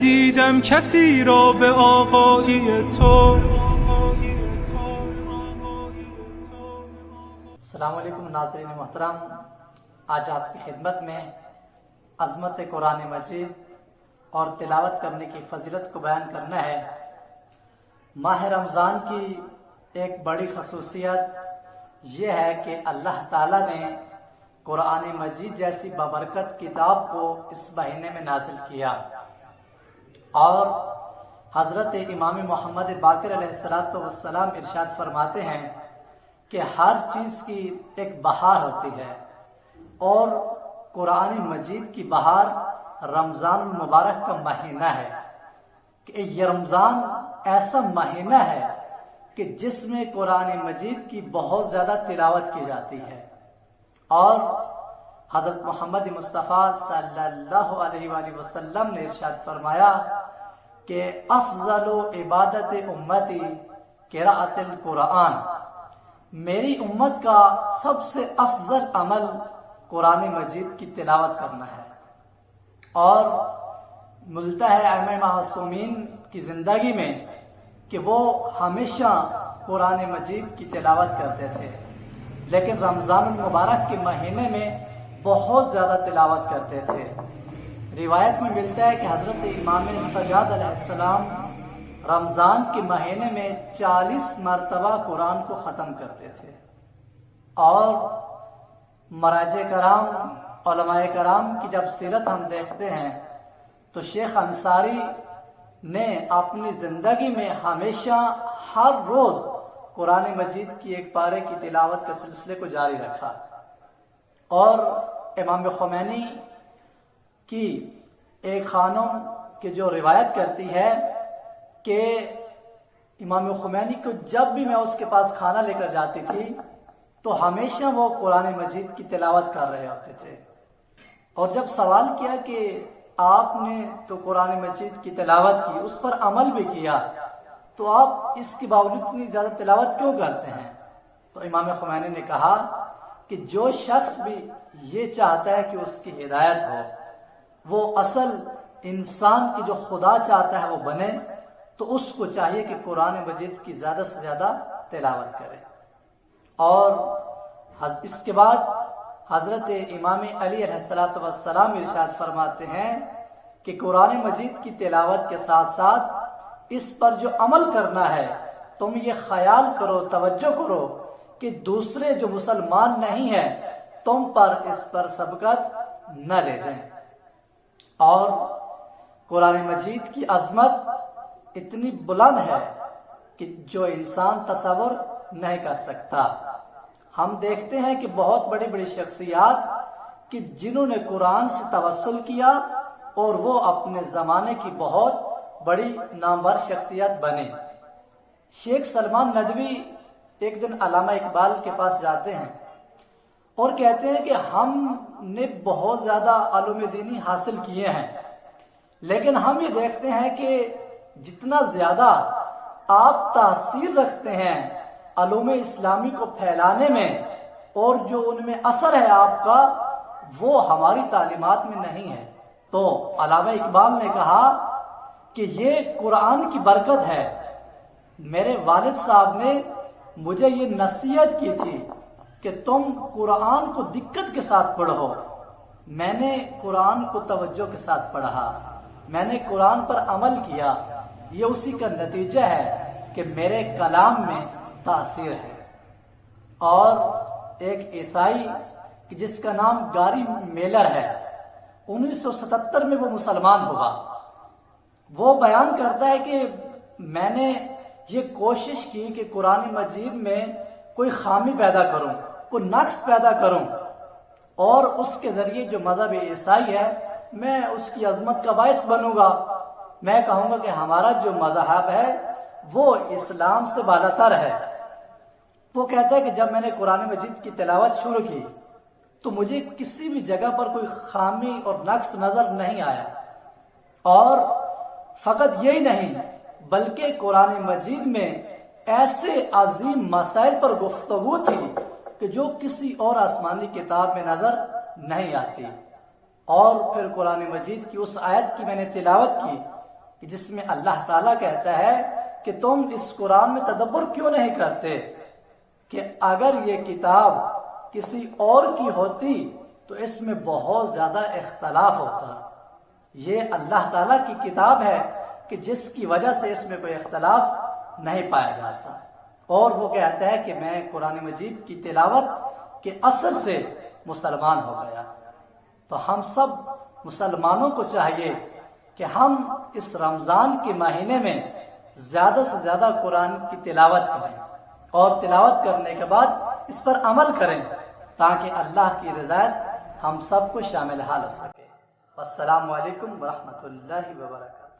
دیدم کسی را به آقایی تو. السلام علیکم ناظرین محترم، آج آپ کی خدمت میں عظمت قرآن مجید اور تلاوت کرنے کی فضیلت کو بیان کرنا ہے۔ ماہ رمضان کی ایک بڑی خصوصیت یہ ہے کہ اللہ تعالیٰ نے قرآن مجید جیسی بابرکت کتاب کو اس مہینے میں نازل کیا، اور حضرت امام محمد باقر علیہ السلام ارشاد فرماتے ہیں کہ ہر چیز کی ایک بہار ہوتی ہے، اور قرآن مجید کی بہار رمضان المبارک کا مہینہ ہے کہ یہ رمضان ایسا مہینہ ہے کہ جس میں قرآن مجید کی بہت زیادہ تلاوت کی جاتی ہے، اور حضرت محمد مصطفیٰ صلی اللہ علیہ وآلہ وسلم نے ارشاد فرمایا کہ افضل عبادت امتی قراءۃ القرآن، میری امت کا سب سے افضل عمل قرآن مجید کی تلاوت کرنا ہے۔ اور ملتا ہے ائمہ معصومین کی زندگی میں کہ وہ ہمیشہ قرآن مجید کی تلاوت کرتے تھے، لیکن رمضان المبارک کے مہینے میں بہت زیادہ تلاوت کرتے تھے۔ روایت میں ملتا ہے کہ حضرت امام سجاد علیہ السلام رمضان کے مہینے میں 40 مرتبہ قرآن کو ختم کرتے تھے، اور مراجع کرام، علماء کرام کی جب سیرت ہم دیکھتے ہیں تو شیخ انصاری نے اپنی زندگی میں ہمیشہ ہر روز قرآن مجید کی ایک پارے کی تلاوت کے سلسلے کو جاری رکھا۔ اور امام خمینی کی ایک خانم کی جو روایت کرتی ہے کہ امام خمینی کو جب بھی میں اس کے پاس کھانا لے کر جاتی تھی تو ہمیشہ وہ قرآن مجید کی تلاوت کر رہے ہوتے تھے، اور جب سوال کیا کہ آپ نے تو قرآن مجید کی تلاوت کی، اس پر عمل بھی کیا، تو آپ اس کے باوجود اتنی زیادہ تلاوت کیوں کرتے ہیں؟ تو امام خمینی نے کہا کہ جو شخص بھی یہ چاہتا ہے کہ اس کی ہدایت ہو، وہ اصل انسان کی جو خدا چاہتا ہے وہ بنے، تو اس کو چاہیے کہ قرآن مجید کی زیادہ سے زیادہ تلاوت کرے۔ اور اس کے بعد حضرت امام علی علیہ السلام ارشاد فرماتے ہیں کہ قرآن مجید کی تلاوت کے ساتھ ساتھ اس پر جو عمل کرنا ہے، تم یہ خیال کرو، توجہ کرو کہ دوسرے جو مسلمان نہیں ہیں تم پر اس پر سبقت نہ لے جائیں۔ اور قرآن مجید کی عظمت اتنی بلند ہے کہ جو انسان تصور نہیں کر سکتا۔ ہم دیکھتے ہیں کہ بہت بڑی بڑی شخصیات کہ جنہوں نے قرآن سے توسل کیا اور وہ اپنے زمانے کی بہت بڑی نامور شخصیت بنے۔ شیخ سلمان ندوی ایک دن علامہ اقبال کے پاس جاتے ہیں اور کہتے ہیں کہ ہم نے بہت زیادہ علوم دینی حاصل کیے ہیں، لیکن ہم یہ دیکھتے ہیں کہ جتنا زیادہ آپ تاثیر رکھتے ہیں علوم اسلامی کو پھیلانے میں، اور جو ان میں اثر ہے آپ کا، وہ ہماری تعلیمات میں نہیں ہے۔ تو علامہ اقبال نے کہا کہ یہ قرآن کی برکت ہے۔ میرے والد صاحب نے مجھے یہ نصیحت کی تھی کہ تم قرآن کو دقت کے ساتھ پڑھو۔ میں نے قرآن کو توجہ کے ساتھ پڑھا، میں نے قرآن پر عمل کیا، یہ اسی کا نتیجہ ہے کہ میرے کلام میں تاثیر ہے۔ اور ایک عیسائی جس کا نام گاری میلر ہے، 1977 میں وہ مسلمان ہوا، وہ بیان کرتا ہے کہ میں نے یہ کوشش کی کہ قرآن مجید میں کوئی خامی پیدا کروں، کوئی نقص پیدا کروں، اور اس کے ذریعے جو مذہب عیسائی ہے میں اس کی عظمت کا باعث بنوں گا۔ میں کہوں گا کہ ہمارا جو مذہب ہے وہ اسلام سے بالاتر ہے۔ وہ کہتا ہے کہ جب میں نے قرآن مجید کی تلاوت شروع کی تو مجھے کسی بھی جگہ پر کوئی خامی اور نقص نظر نہیں آیا، اور فقط یہی نہیں بلکہ قرآن مجید میں ایسے عظیم مسائل پر گفتگو تھی کہ جو کسی اور آسمانی کتاب میں نظر نہیں آتی۔ اور پھر قرآن مجید کی اس آیت کی میں نے تلاوت کی کہ جس میں اللہ تعالیٰ کہتا ہے کہ تم اس قرآن میں تدبر کیوں نہیں کرتے، کہ اگر یہ کتاب کسی اور کی ہوتی تو اس میں بہت زیادہ اختلاف ہوتا۔ یہ اللہ تعالیٰ کی کتاب ہے کہ جس کی وجہ سے اس میں کوئی اختلاف نہیں پایا جاتا، اور وہ کہتا ہے کہ میں قرآن مجید کی تلاوت کے اثر سے مسلمان ہو گیا۔ تو ہم سب مسلمانوں کو چاہیے کہ ہم اس رمضان کے مہینے میں زیادہ سے زیادہ قرآن کی تلاوت کریں، اور تلاوت کرنے کے بعد اس پر عمل کریں تاکہ اللہ کی رضایت ہم سب کو شامل حال ہو سکے۔ السلام علیکم ورحمۃ اللہ وبرکاتہ۔